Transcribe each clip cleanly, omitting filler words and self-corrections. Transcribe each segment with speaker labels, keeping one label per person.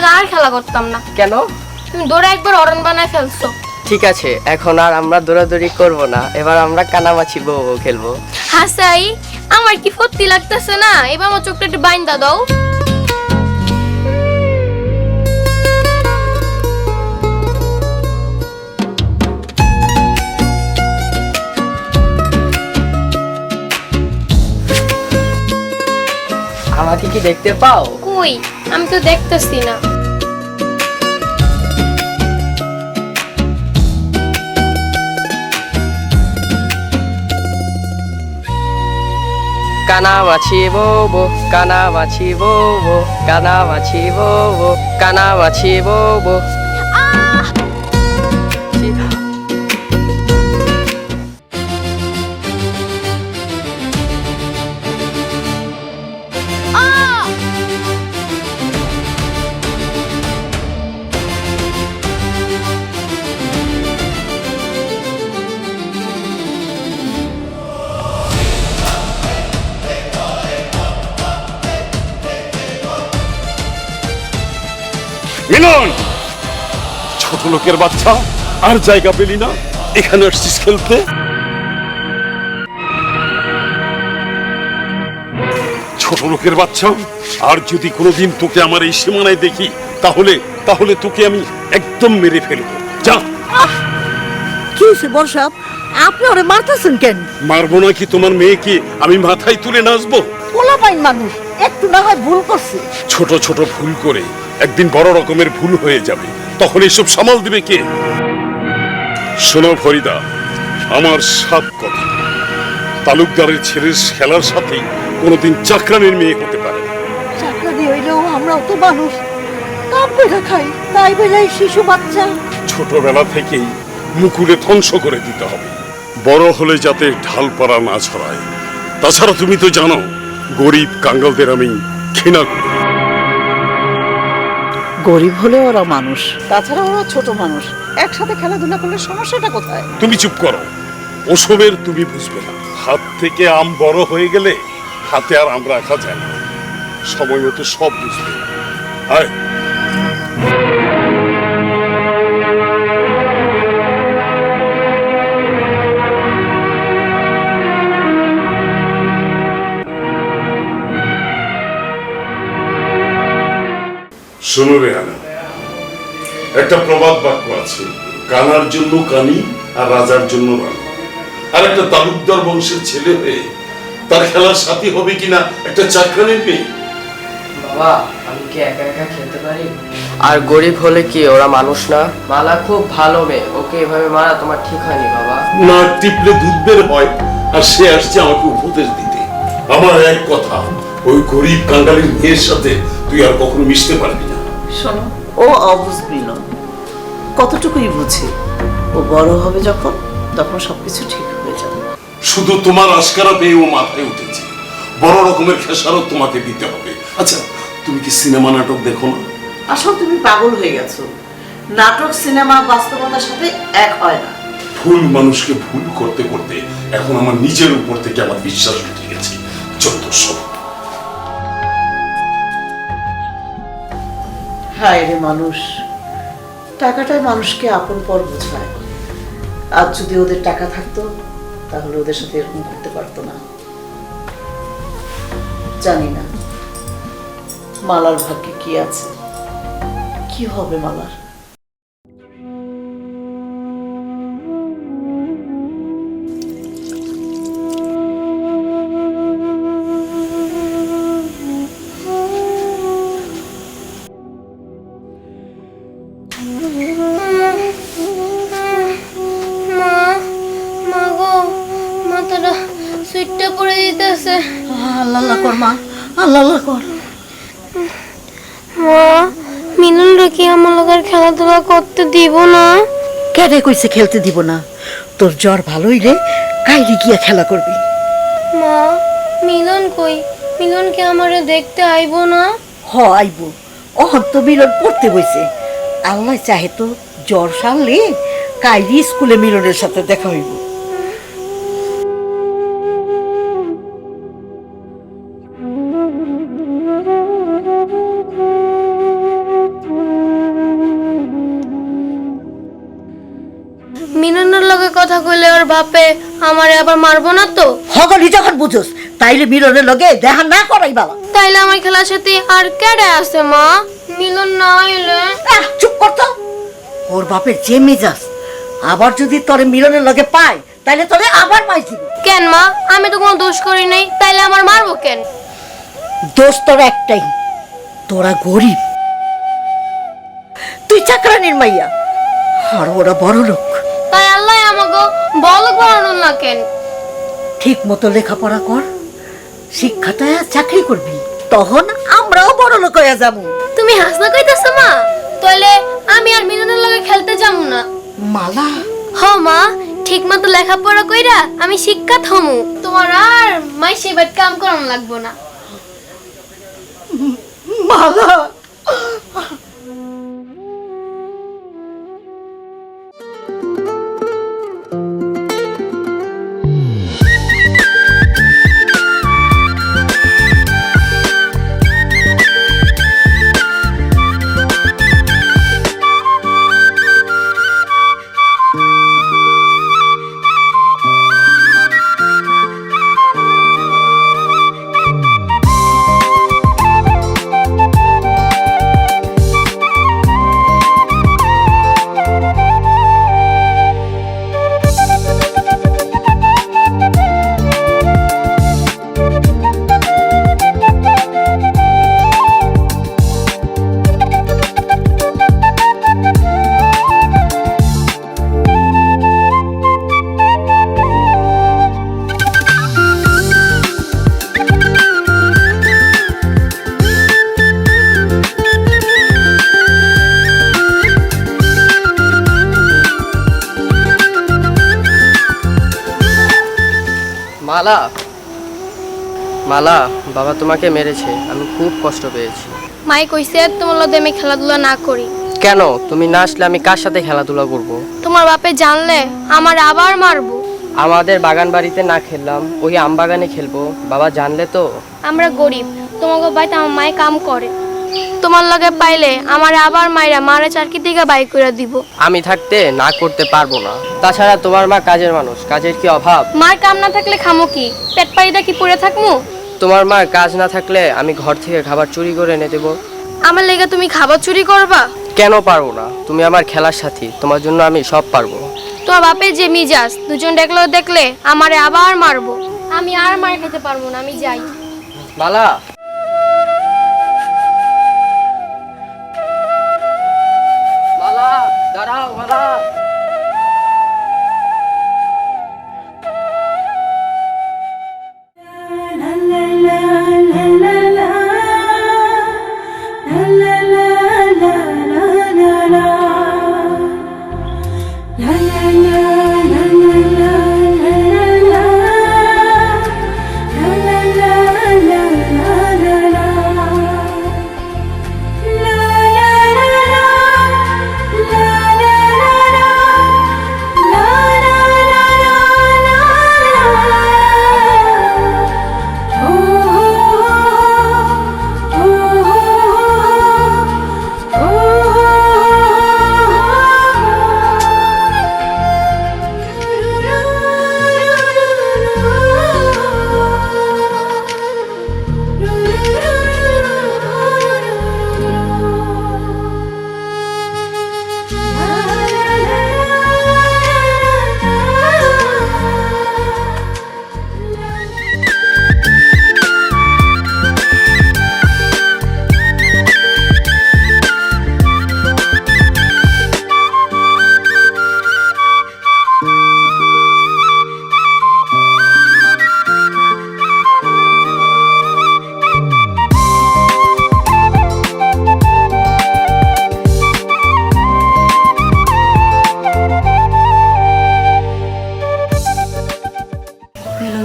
Speaker 1: লাগে আর খেলা করতাম না।
Speaker 2: কেন?
Speaker 1: তুমি দৌড়ে একবার অরণ বানায় ফেলছো।
Speaker 2: ঠিক আছে, এখন আর আমরা দৌড়াদৌড়ি করব না, এবার আমরা কানামাছি বউ বউ খেলবো।
Speaker 1: হাসাই, আমার কি ফুর্তি লাগতেছে না? এবার আমার চোখটা একটু বাইন্দা দাও।
Speaker 2: আমাকে কি দেখতে পাও?
Speaker 1: কই, আমি তো দেখতেছি না।
Speaker 2: কানামাছি বউ বউ, কানামাছি বউ বউ, কানামাছি বউ বউ, কানামাছি বউ বউ।
Speaker 3: মিলন, ছোট লোকের বাচ্চা, আর জায়গা পেলি না, এখানে আসছিস খেলতে? ছোট লোকের বাচ্চা, আর যদি কোনোদিন তোকে আমার এই সীমানায় দেখি তাহলে তাহলে তোকে আমি একদম মেরে ফেলবো। যা।
Speaker 4: কি হয়েছে বর্ষা, আপনি ওরে মারতেছেন কেন?
Speaker 3: মারবো না কি তোমার মেয়েকে আমি মাথায় তুলে নাচবো?
Speaker 4: পোলাপাইন মানুষ, একটু না হয় ভুল করছে।
Speaker 3: ছোট ছোট ভুল করে একদিন বড় রকমের ভুল হয়ে যাবে, তখন এসব সামাল দিবে কে? শোনো ফরিদা, আমার সাত কথা, তালুকদারের ছেলের খেলার সাথেই কোনোদিন চাকরানির মেয়ে হতে পারে না।
Speaker 4: চাকরানি হইলেও আমরাও তো মানুষ, কাম করে খাই, তাই বলে শিশু বাচ্চা।
Speaker 3: ছোটবেলা থেকেই মুকুলে ধ্বংস করে দিতে হবে, বড় হলে যাতে ঢালপাড়া না ছড়ায়। তাছাড়া তুমি তো জানো, গরিব কাঙ্গালদের আমি ঘৃণা করি।
Speaker 4: গরিব হলে ওরা মানুষ, তাছাড়া ওরা ছোট মানুষ, একসাথে খেলাধুলা করলে সমস্যাটা কোথায়?
Speaker 3: তুমি চুপ করো, ওসবের তুমি বুঝবে না। হাত থেকে আম বড় হয়ে গেলে হাতে আর আম রাখা যায় না, সময় মতো সব বুঝবে। আয়। শোনো রেহানা, একটা প্রবাদ বাক্য আছে, কানার জন্য কানি আর রাজার জন্য রানী। আর একটা তালুকদার বংশের ছেলে হয়ে তার খেলার সাথী হবে কিনা একটা চাকরানির মেয়ে?
Speaker 2: বাবা, আমি কি একা একা খেলতে পারি? আর গরিব হলে কি ওরা মানুষ না? মালা খুব ভালো মেয়ে, ওকে এভাবে মারা তোমার ঠিক হয়নি বাবা।
Speaker 3: না টিপলে দুধ বের হয়, আর সে আসছে আমাকে উপদেশ দিতে। আমার এক কথা, ওই গরিব কাঙ্গালির মেয়ের সাথে তুই আর কখনো মিশতে পারবি না।
Speaker 4: শোনো, ও অবুঝ মিলন, কতটুকুই বুঝে। ও বড় হবে যখন, তখন সবকিছু ঠিক হয়ে যাবে।
Speaker 3: শুধু তোমার আশকারা পেয়ে ও মাথায় উঠেছে, বড় রকমের খেসারত তোমাকে দিতে হবে। আচ্ছা, তুমি কি সিনেমা নাটক দেখো না?
Speaker 4: আসলে তুমি পাগল হয়ে গেছো, নাটক সিনেমা বাস্তবতার সাথে এক হয় না।
Speaker 3: ভুল মানুষকে ভুল করতে করতে এখন আমার নিজের উপর থেকে আমার বিশ্বাস উঠে গেছে। যত সব।
Speaker 4: হায় রে মানুষ, টাকাটাই মানুষকে আপন পর বোঝায়। আজ যদি ওদের টাকা থাকতো তাহলে ওদের সাথে এরকম করতে পারতো না। জানি না মালার ভাগ্যে কি আছে, কি হবে মালার।
Speaker 1: সুইটটা পড়ে দিতেছে।
Speaker 4: আল্লাহ আল্লাহ কর মা, আল্লাহ আল্লাহ কর।
Speaker 1: মা, মিলনরা কি আমার লগে খেলাধুলা করতে দিব না?
Speaker 4: কেটে কইছে খেলতে দিব না? তোর জ্বর ভালো হইলে কাইরে গিয়া খেলা করবি।
Speaker 1: মা, মিলন কই? মিলন কি আমারে দেখতে আইবো না?
Speaker 4: হ আইব, অহন তো মিলন পড়তে বইছে। আল্লাহ চাহে তো জ্বর সারলে কাইরি স্কুলে মিলনের সাথে দেখা হইব।
Speaker 1: বাপে আমারে আবার মারবো না তো?
Speaker 5: হগলি যখন বুঝোস তাইলে মিলনের লগে দেখা না করাই বাবা।
Speaker 1: তাইলে আমার খেলার সাথে আর কেডে আছে মা? মিলন না এলে?
Speaker 5: চুপ করতো। ওর বাপের যে মেজাজ, আবার যদি তোরে মিলনের লগে পায় তাইলে তোরে আবার মাই দিব।
Speaker 1: কেন মা? আমি তো কোনো দোষ করি নাই, তাইলে আমার মারবো কেন?
Speaker 5: দোষ তোর একটাই, তোরা গরিব, তুই চাকরানির মাইয়া, আর ওরা বড় লোক।
Speaker 1: তাই আল্লাহ আমাকে বলক বানানো না কেন?
Speaker 5: ঠিক মতো লেখাপড়া কর, শিক্ষাটা চাকরি করবি, তখন আমরাও বড় লোক হয়ে যাবো।
Speaker 1: তুমি হাসনা কইতাছো মা? তাইলে আমি আর মিলনের লগে খেলতে যাবো না।
Speaker 5: মালা,
Speaker 1: হ মা, ঠিক মতো লেখাপড়া কইরা আমি শিক্ষা থমু, তোমার আর মাই সেবার কাম করানো লাগবো না।
Speaker 5: মালা।
Speaker 2: মালা, মালা, বাবা তোমাকে মেরেছে, আমি খুব কষ্ট পেয়েছি।
Speaker 1: মাই কইছে তোমার লগে আমি খেলাধুলা না করি।
Speaker 2: কেন? তুমি না আসলে আমি কার সাথে খেলাধুলা করব?
Speaker 1: তোমার বাপে জানলে আমার আবার মারবো।
Speaker 2: আমাদের বাগান বাড়িতে না খেললাম, ওই আম বাগানে খেলবো, বাবা জানলে তো?
Speaker 1: আমরা গরিব, তোমাকে বাইতে আমার মায়ে কাম করে, তোমার লগে পাইলে আমার আবার মাইরা মারে চারকি দিকে বাই করে দিব।
Speaker 2: আমি থাকতে না করতে পারবো না, তাছাড়া তোমার মা কাজের মানুষ, কাজের কি অভাব?
Speaker 1: মার কাম না থাকলে খামো কি? পেট পাড়িটা কি পড়ে থাকমু?
Speaker 2: তোমার মার কাজ না থাকলে আমি ঘর থেকে খাবার চুরি করে এনে দেবো।
Speaker 1: আমার লেগে তুমি খাবার চুরি করবা?
Speaker 2: কেন পারবো না? তুমি আমার খেলার সাথী, তোমার জন্য আমি সব পারবো।
Speaker 1: তোমার বাপের যে মিজাজ, দুজন দেখলে আমারে আবার মারবো। আমি আর মার খেতে পারবো না, আমি যাই।
Speaker 2: মালা, মালা, দাঁড়াও মালা।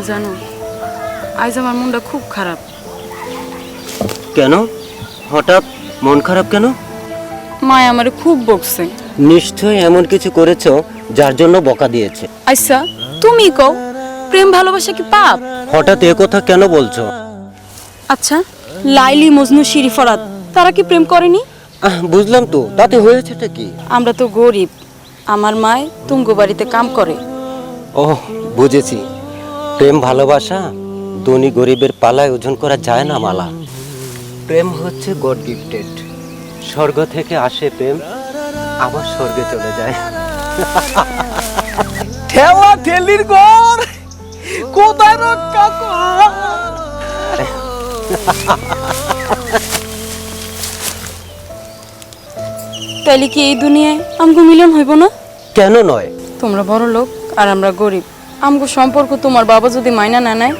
Speaker 6: জানো, আজ আমার মনটা খুব খারাপ।
Speaker 7: কেন? হঠাৎ মন খারাপ কেন?
Speaker 6: মা আমারে খুব বকছে।
Speaker 7: নিশ্চয়ই এমন কিছু করেছো যার জন্য বকা দিয়েছে।
Speaker 6: আচ্ছা তুমি কও, প্রেম ভালোবাসা কি পাপ?
Speaker 7: হঠাৎ এ কথা কেন বলছো?
Speaker 6: আচ্ছা, লাইলি, মজনু, শিরি, ফরাদ তারা কি প্রেম করেনি?
Speaker 7: বুঝলাম তো, তাতে হয়েছেটা কি?
Speaker 6: আমরা তো গরিব, আমার মায় তুঙ্গ বাড়িতে কাম করে,
Speaker 7: ও বুঝেছি, প্রেম ভালোবাসা ধনী গরিবের পালায় ওজন করা যায় না মালা। প্রেম হচ্ছে গড গিফটেড। স্বর্গ থেকে আসে প্রেম, আবার স্বর্গে চলে যায়।
Speaker 8: ঠেলা ঠেলির ঘর কোথায় রক্ষা কর।
Speaker 6: তাইলে কি এই দুনিয়ায় আমগো মিলন হইব না?
Speaker 7: কেন নয়?
Speaker 6: তোমরা বড় লোক আর আমরা গরিব, আমগো সম্পর্ক তোমার বাবা যদি মাইনা না নেয়,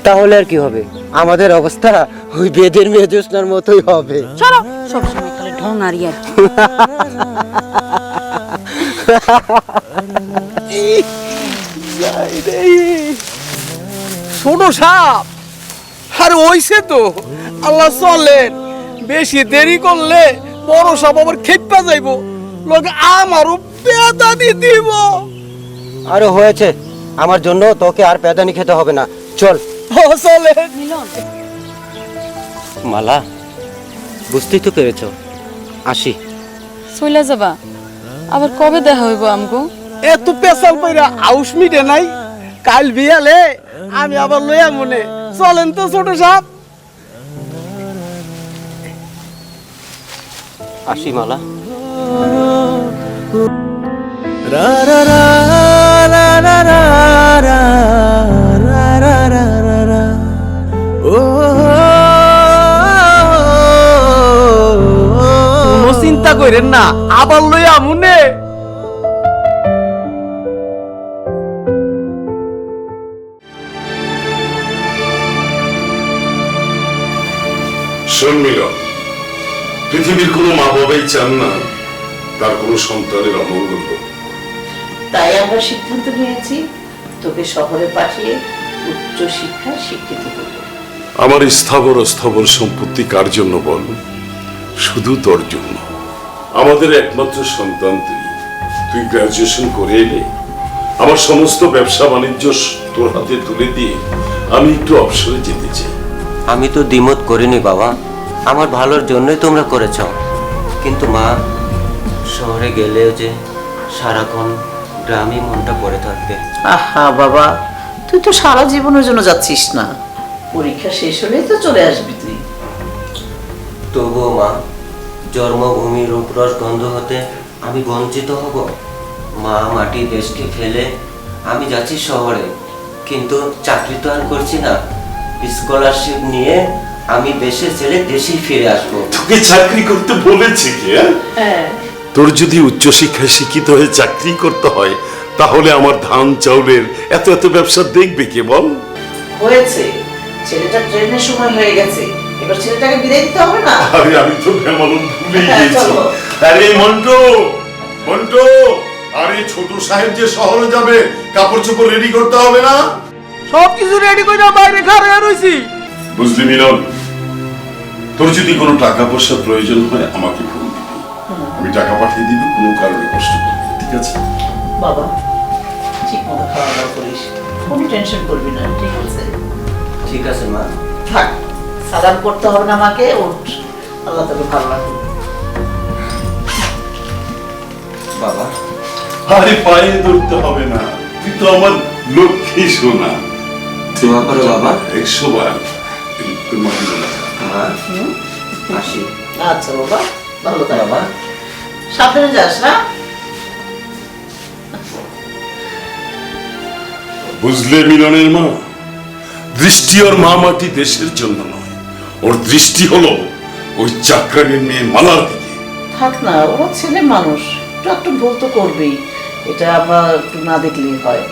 Speaker 7: তাহলে আর কি হবে? আমাদের অবস্থা ওই বেদের মেয়ে জ্যোৎস্নার মতোই হবে।
Speaker 6: চলো সবসময় খালি ঢং আর ইয়ার।
Speaker 8: ছোট সাপ আর ওইসে তো আল্লাহ চলেন, বেশি দেরি করলে বড় সাপ আবার খেপা যাইব, লোক আমারও পেদানি দিব।
Speaker 7: আরে হয়েছে, আমার জন্য তোকে আর পেদানি খেতে হবে না, চল।
Speaker 8: ও চলে
Speaker 7: মালা, বুঝতেই তো পেরেছ, আসি।
Speaker 6: চইলা যাবা? আবার কবে দেখা হইব আমগো?
Speaker 8: এত পেশাল পাইরা আউশ মিটে নাই, কাল বিয়ালে আমি আবার লইয়া মনে চলেন তো ছোট সাপ।
Speaker 7: আসি মালা।
Speaker 8: কোনো চিন্তা করেন না, আবার লইয়া মনে।
Speaker 3: শোন মিলন, পৃথিবীর কোনো মা বাবাই চান না তার কোনো সন্তানের অমঙ্গল হোক।
Speaker 4: তাই আমরা সিদ্ধান্ত নিয়েছি তোকে শহরে পাঠিয়ে উচ্চ শিক্ষায় শিক্ষিত করব।
Speaker 3: আমার স্থাবর অস্থাবর সম্পত্তি কার জন্য বল? শুধু তোর জন্য। আমাদের একমাত্র সন্তান তুই। তুই গ্রাজুয়েশন করে এলে আমার সমস্ত ব্যবসা বাণিজ্য তোর হাতে তুলে দিয়ে আমি একটু অবসরে যেতে চাই।
Speaker 7: আমি তো দ্বিমত করিনি বাবা, আমার ভালোর জন্যই তোমরা করেছ। কিন্তু মা, শহরে গেলেও যে সারাক্ষণ গ্রামে মনটা পড়ে থাকবে।
Speaker 4: আহা বাবা, তুই তো সারা জীবনের জন্য যাচ্ছিস না, পরীক্ষা শেষ হলেই তো চলে আসবি তুই।
Speaker 7: তবুও মা, জন্মভূমির রূপরস গন্ধ হতে আমি বঞ্চিত হব? মা মাটি দেশকে ফেলে আমি যাচ্ছি শহরে, কিন্তু চাকরি তো আর করছি না। স্কলারশিপ নিয়ে আমি দেশে ছেড়ে দেশেই ফিরে আসবো।
Speaker 3: তোকে চাকরি করতে বলেছে কি?
Speaker 4: হ্যাঁ,
Speaker 3: তোর যদি উচ্চশিক্ষায় শিক্ষিত হয়ে চাকরি করতে হয়, তাহলে আমার ধান চাউলের এত এত ব্যবসা দেখবে কে বল?
Speaker 4: হয়েছে, ছেলেটা ট্রেনের সময় হয়ে গেছে, এবার ছেলেটাকে বিদায় দিতে হবে না।
Speaker 3: আরে আমি তো বেমালুম ভুলে
Speaker 4: হ্যাঁ,
Speaker 3: গিয়েছি।
Speaker 4: চলো।
Speaker 3: আরে মন্টু, মন্টু, আরে ছোট সাহেব যে শহরে যাবে, কাপড় চোপড় রেডি করতে হবে না?
Speaker 8: সবকিছু রেডি করে বাইরে খাড়া রইছি।
Speaker 3: বুঝলি মিলন, তোর যদি কোনো টাকা পয়সার প্রয়োজন হয় আমাকে ফোন দিবি, আমি টাকা পাঠিয়ে দিবি, কোনো কারণে কষ্ট করবি না, ঠিক আছে?
Speaker 4: বাবা, ঠিক মতো খাওয়া দাওয়া করিস, কোনো টেনশন করবি না, ঠিক আছে?
Speaker 7: ঠিক আছে মা।
Speaker 4: থাক, সালাম করতে হবে না আমাকে, ওঠ, আল্লাহ তোকে ভালো রাখুন।
Speaker 7: বাবা,
Speaker 3: আরে পায়ে ধরতে হবে না, তুই তো আমার লক্ষ্মী সোনা।
Speaker 7: দোয়া করো বাবা।
Speaker 3: 100 বার তোর মাকে বলা।
Speaker 7: মা, আসি।
Speaker 4: আচ্ছা বাবা, ভালো থাক
Speaker 7: বাবা।
Speaker 4: সাবধানে যাস না।
Speaker 3: বুঝলে মিলনের মা, দৃষ্টি ওর মা মাটি দেশের জন্য নয়, ওর দৃষ্টি হলো ওই চাকরানির মেয়ে মালার দিকে।
Speaker 4: থাক না, ওরা ছেলে মানুষ, একটু একটু ভুল তো করবেই, এটা আমরা একটু না দেখলেই হয়,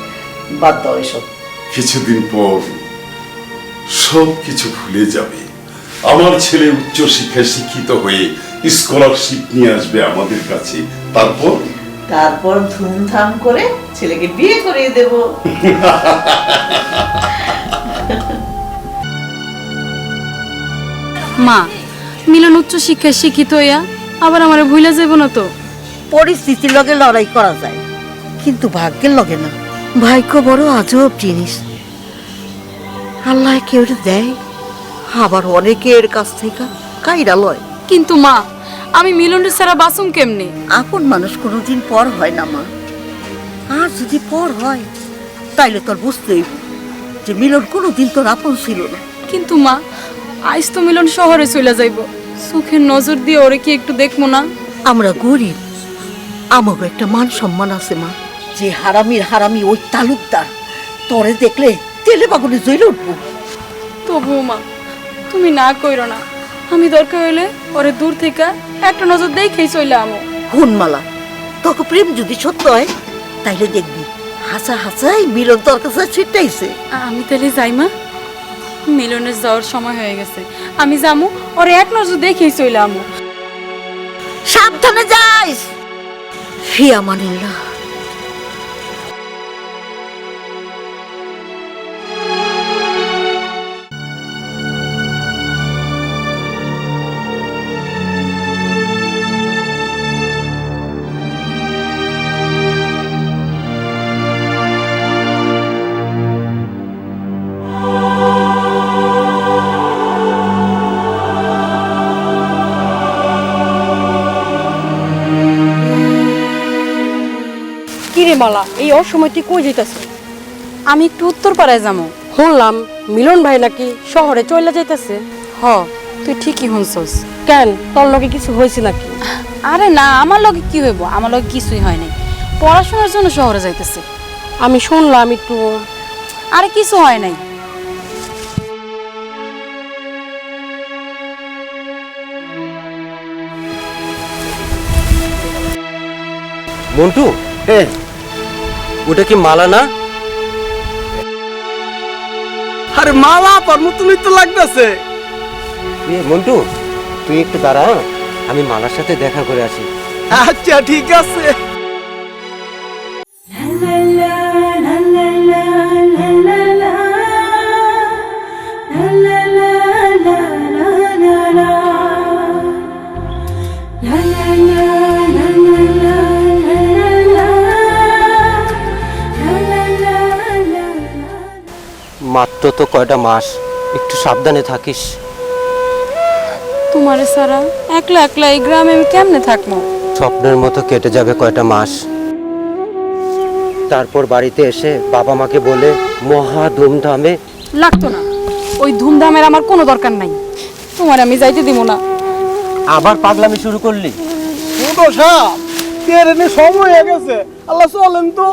Speaker 4: বাদ দাও এসব।
Speaker 3: কিছুদিন পর সব কিছু ভুলে যাবে। আমার ছেলে উচ্চ শিক্ষায় শিক্ষিত হয়ে স্কলারশিপ নিয়ে আসবে আমাদের কাছে,
Speaker 4: তারপর ধুমধাম করে ছেলেকে বিয়ে করিয়ে দেব।
Speaker 6: মা, মিলন উচ্চ শিক্ষায় শিক্ষিত হইয়া আবার আমারে ভুলে যাইব না তো?
Speaker 5: পরিস্থিতির লগে লড়াই করা যায়, কিন্তু ভাগ্যের লগে না। ভাগ্য বড় আজব জিনিস, আল্লাহ কেউ দেয়, আবার অনেকের কাছ থেকে কাইরা লয়।
Speaker 6: কিন্তু মা, আমি মিলনের ছাড়া বাসুম কেমনে?
Speaker 5: আপন মানুষ কোনোদিন পর হয় না মা, আর মার যদি পর হয় তাইলে তোর বুঝতেই যে মিলন কোনোদিন তোর আপন ছিল না।
Speaker 6: কিন্তু মা, আজ তো মিলন শহরে চলে যাইব, চোখের নজর দিয়ে ওরে কি একটু দেখবো না?
Speaker 5: আমরা গরিব, আমাকে একটা মান সম্মান আছে মা। যে হারামির হারামি ওই তালুকদার তোরে দেখলে তেলে বাগুনে জ্বলে উঠবো।
Speaker 6: তবুও মা, তুমি না কইরো না, আমি দরকার হইলে ওরে দূর থেকে একটা নজর দেখেই চলে আমো।
Speaker 5: হুনমালা, তোকে প্রেম যদি সত্য হয় তাইলে দেখবি হাসা হাসাই মিলন তোর কাছে ছিটাইছে।
Speaker 6: আমি তাহলে যাই মা, মিলনের যাওয়ার সময় হয়ে গেছে, আমি যামু ওরে এক নজর দেখেই চলে আমো।
Speaker 5: সাবধানে যাইস। ফিয়া মানিল্লাহ।
Speaker 9: কিরে মালা, এই অসময় তুই কই যাইতাছ?
Speaker 6: আমি একটু উত্তর পাড়ায় যাবো।
Speaker 9: শুনলাম মিলন ভাই নাকি শহরে চলে যাইতাছে।
Speaker 6: হ, তুই ঠিকই শুনছস।
Speaker 9: কেন, তোর লগে কিছু হয়েছে নাকি?
Speaker 6: আরে না, আমার লগে কি হইব, আমার লগে কিছুই হয় নাই, পড়াশোনার জন্য শহরে যাইতেছে।
Speaker 9: আমি শুনলাম একটু।
Speaker 6: আরে কিছু হয় নাই।
Speaker 7: মন্টু, ওটা কি মালা না?
Speaker 8: আরে মালা আপার মতনই তো লাগতেছে।
Speaker 7: মন্টু, তুই একটু দাঁড়া, আমি মালার সাথে দেখা করে আসি।
Speaker 8: আচ্ছা ঠিক আছে।
Speaker 7: মাত্র তো কয়টা মাস, একটু সাবধানে থাকিস।
Speaker 6: তোমারে সারা একলা একলা এই গ্রামে আমি কেমনে থাকবো?
Speaker 7: স্বপ্নের মতো কেটে যাবে কয়টা মাস, তারপর বাড়িতে এসে বাবা মাকে বলে মহা ধুমধামে।
Speaker 6: লাগতো না, ওই ধুমধামের আমার কোনো দরকার নাই, তোমার আমি যাইতে দিব না।
Speaker 7: আবার পাগলামি শুরু করলি?
Speaker 8: ছোট সাপ, তেরে নে সময় হয়ে গেছে। আল্লাহ চলেন তো।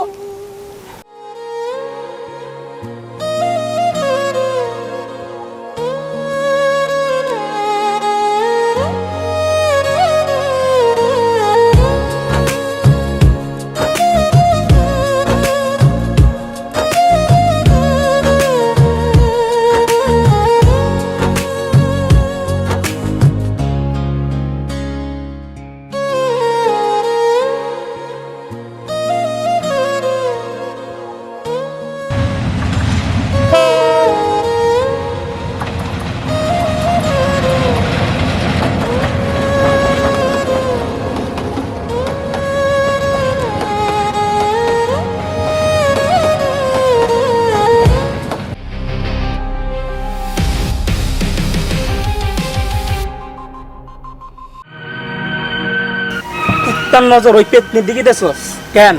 Speaker 10: তার নজর ওই পেতনির দিকে দেছস কেন?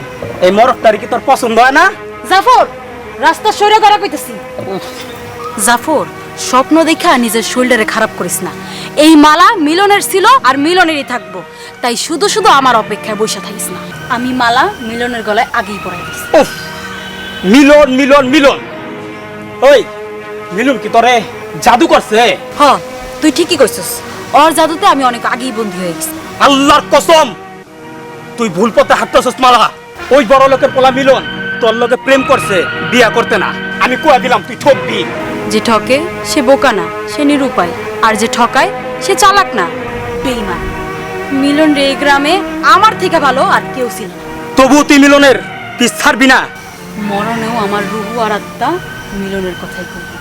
Speaker 10: এই মরকটারি কি তোর পছন্দ হয় না?
Speaker 6: জাফর, রাস্তা সরে করা কইতেছি। জাফর, স্বপ্ন দেখা নিজের শরীরে খারাপ করিস না। এই মালা মিলনের ছিল আর মিলনেরই থাকবো, তাই শুধু শুধু আমার অপেক্ষায় বসে থাকিস না। আমি মালা মিলনের গলায় আগেই পরাই দিছি।
Speaker 10: উফ, মিলন মিলন মিলন। ওই মিলন কি তোরে জাদু করছে?
Speaker 6: হ, তুই ঠিকই কইছস, ওর জাদুতে আমি অনেক আগেই বন্দী হয়ে গেছি।
Speaker 10: আল্লাহর কসম, তুই ভুল পথে হাঁটতেছস মালা। ওই বড় লোকের পোলা মিলন তোর লগে প্রেম করছে, বিয়া করতে না। আমি কইয়া দিলাম তুই ঠকবি।
Speaker 6: যে ঠকে সে বোকা না, সে নিরুপায়, আর যে ঠকায় সে চালাক না, বেঈমান। মিলন রে এই গ্রামে আমার থেকে ভালো আর কেউ ছিল না।
Speaker 10: তবু তুই মিলনের পিছ ছাড়বি না।
Speaker 6: মরণেও আমার রুহু আর আত্মা মিলনের কথাই কইবে।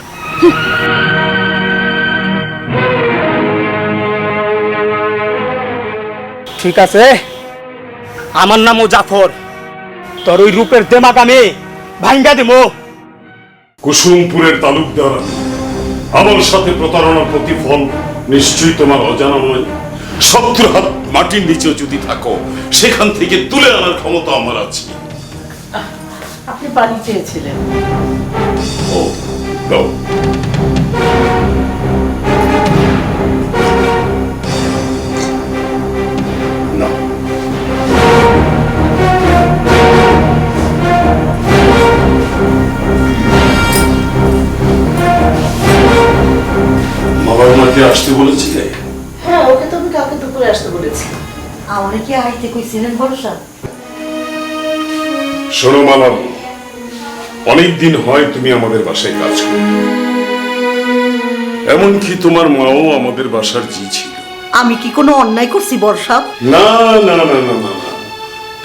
Speaker 10: ঠিক আছে, আমার নামও জাফর। তোর ওই রূপের দেমাগ আমি ভাঙ্গা দেবো।
Speaker 3: কুসুমপুরের তালুকদার, আমার সাথে প্রতারণার প্রতিফল নিশ্চয়ই তোমার অজানা নয়। শত্রুর হাত মাটির নিচেও যদি থাকো, সেখান থেকে তুলে আনার ক্ষমতা আমার আছে।
Speaker 4: আপনি পানি চেয়েছিলেন।
Speaker 3: ও দাও। না, বাবা মাকে আসতে বলেছিলে?
Speaker 4: হ্যাঁ, ওকে তো আমি কালকে দুপুরে আসতে বলেছি।
Speaker 5: আমার কি আইতে কইছিলেন ভরসা?
Speaker 3: শোনো মালাম, অনেকদিন হয় তুমি আমাদের বাসায় কাজ করো, এমনকি তোমার মাও আমাদের বাসার জি ছিল।
Speaker 5: আমি কি কোনো অন্যায় করছি বর্ষা?
Speaker 3: না না না না না না,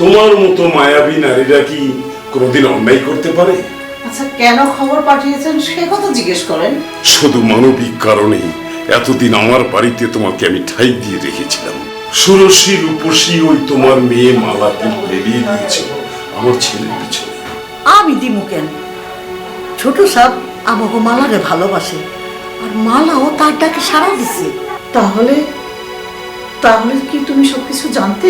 Speaker 3: তোমার মতো মায়াবী নারীরা কি কোনোদিন অন্যায় করতে পারে?
Speaker 4: আচ্ছা, কেন খবর পাঠিয়েছেন সে কথা জিজ্ঞেস করেন।
Speaker 3: শুধু মানবিক কারণেই এতদিন আমার বাড়িতে তোমাকে আমি ঠাই দিয়ে রেখেছিলাম। ষোড়শী রূপসী ওই তোমার মেয়ে মালাকে বেরিয়ে দিয়েছিল আমার ছেলের পিছনে।
Speaker 5: আমি দিমু কেন? ছোট সাপ আমাকে মালারে ভালোবাসে, আর মালাও তার ডাকে সাড়া দিছে।
Speaker 4: তাহলে তাহলে কি তুমি সবকিছু জানতে?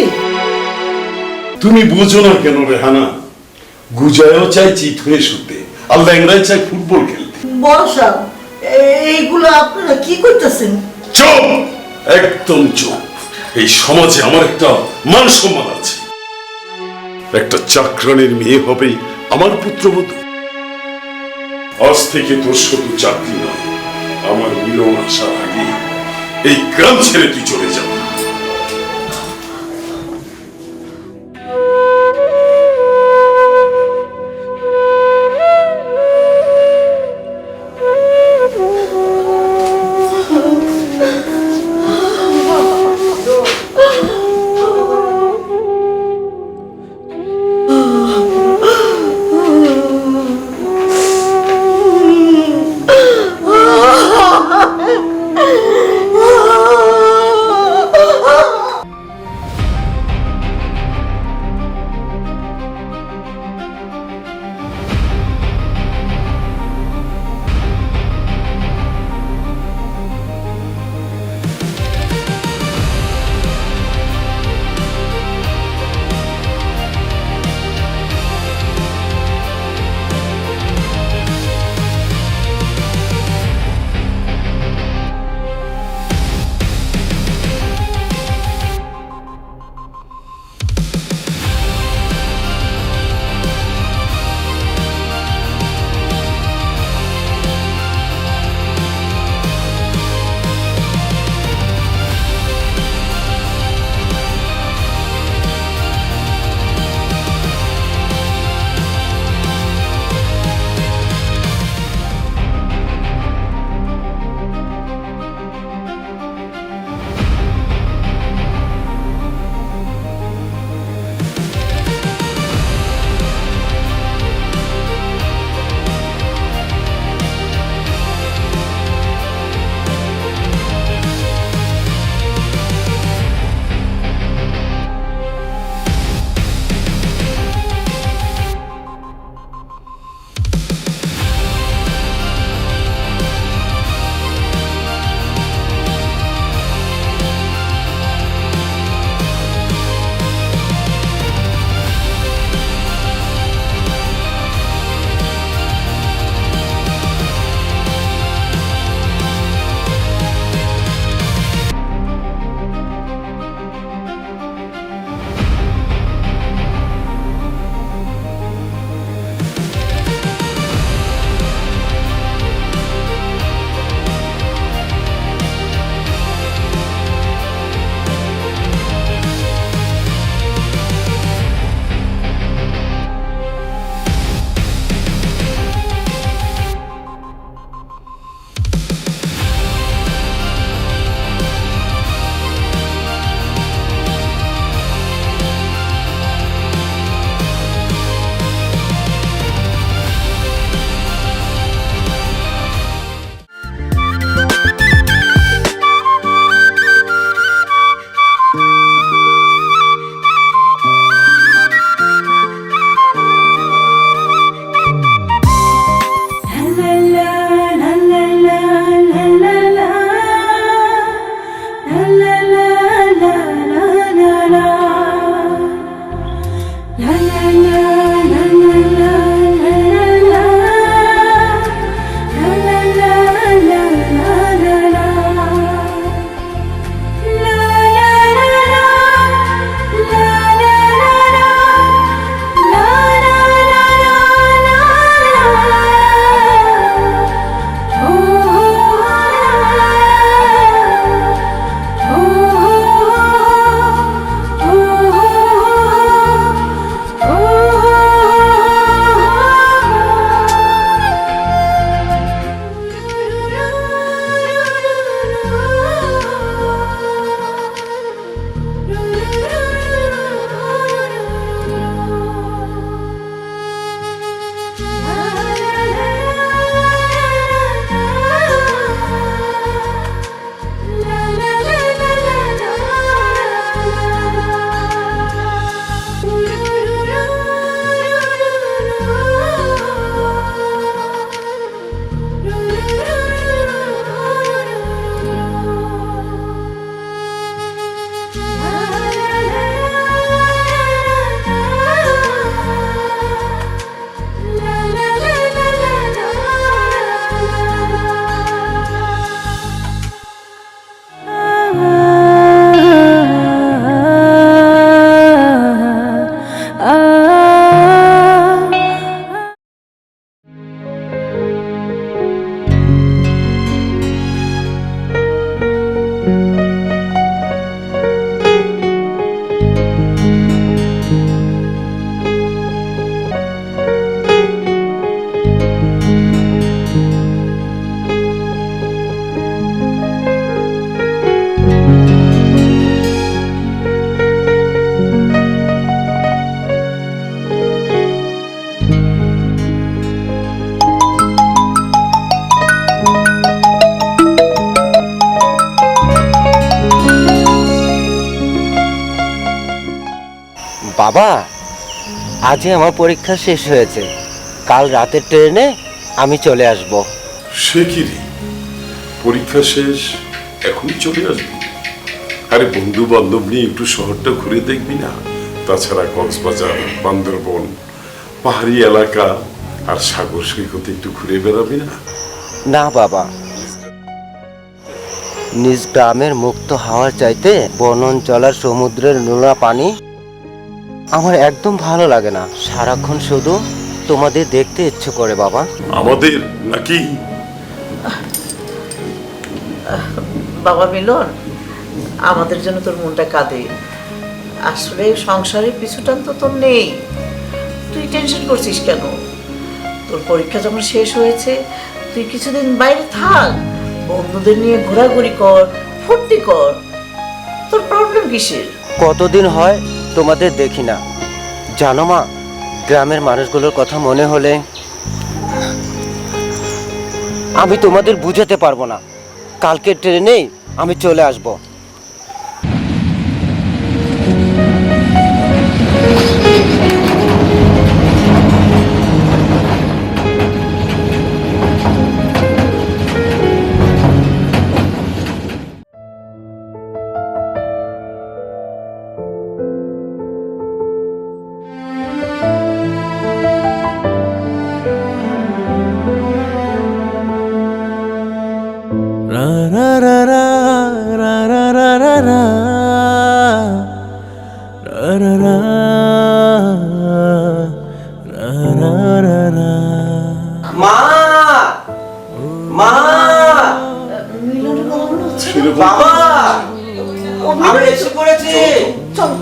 Speaker 3: তুমি বুঝো না কেন রেহানা? গুজায়ও চাই চিত হয়ে শুতে, আর ল্যাংড়ায় চাই ফুটবল খেলতে।
Speaker 5: বর্ষা, এইগুলো আপনারা কি করতেছেন?
Speaker 3: চুপ, একদম চুপ। এই সমাজে আমার একটা মান সম্মান আছে। একটা চাকরানের মেয়ে হবে আমার পুত্রবধূ। আজ থেকে তোর শুধু চাকরি নয়, আমার মিলন আসার আগে এই গ্রাম ছেড়ে তুই চলে যাবি।
Speaker 7: বাবা, আজই আমার পরীক্ষা শেষ হয়েছে, কাল রাতের ট্রেনে আমি চলে আসব।
Speaker 3: সে কি রে, পরীক্ষা শেষ এখনই চলে আসবি? আরে বন্ধু বান্ধব নিয়ে একটু শহরটা ঘুরে দেখবি না? তাছাড়া কক্সবাজার, বান্দরবন, পাহাড়ি এলাকা আর সাগর সৈকতে একটু ঘুরে বেড়াবি না?
Speaker 7: না বাবা, নিজ গ্রামের মুক্ত হাওয়ার চাইতে বন অঞ্চলের সমুদ্রের নোনা পানি আমার একদম ভালো লাগে না। সারাক্ষণ শুধু তোমাদের দেখতে ইচ্ছে করে বাবা।
Speaker 3: আমাদের নাকি?
Speaker 4: বাবা মিলন, আমাদের জন্য তোর মনটা কাঁদে। আসলে সংসারের পিছুটান তো তোর নেই, তুই টেনশন করছিস কেন? তোর পরীক্ষা যখন শেষ হয়েছে, তুই কিছুদিন বাইরে থাক, বন্ধুদের নিয়ে ঘোরাঘুরি কর, ফুর্তি কর। তোর প্রবলেম কিসের?
Speaker 7: কতদিন হয় তোমাদের দেখি না, জানো মা, গ্রামের মানুষগুলোর কথা মনে হলে আমি তোমাদের বুঝাতে পারবো না। কালকে ট্রেনেই আমি চলে আসব। মা, মা, বাবা, আমি এসে পড়েছি।
Speaker 4: চল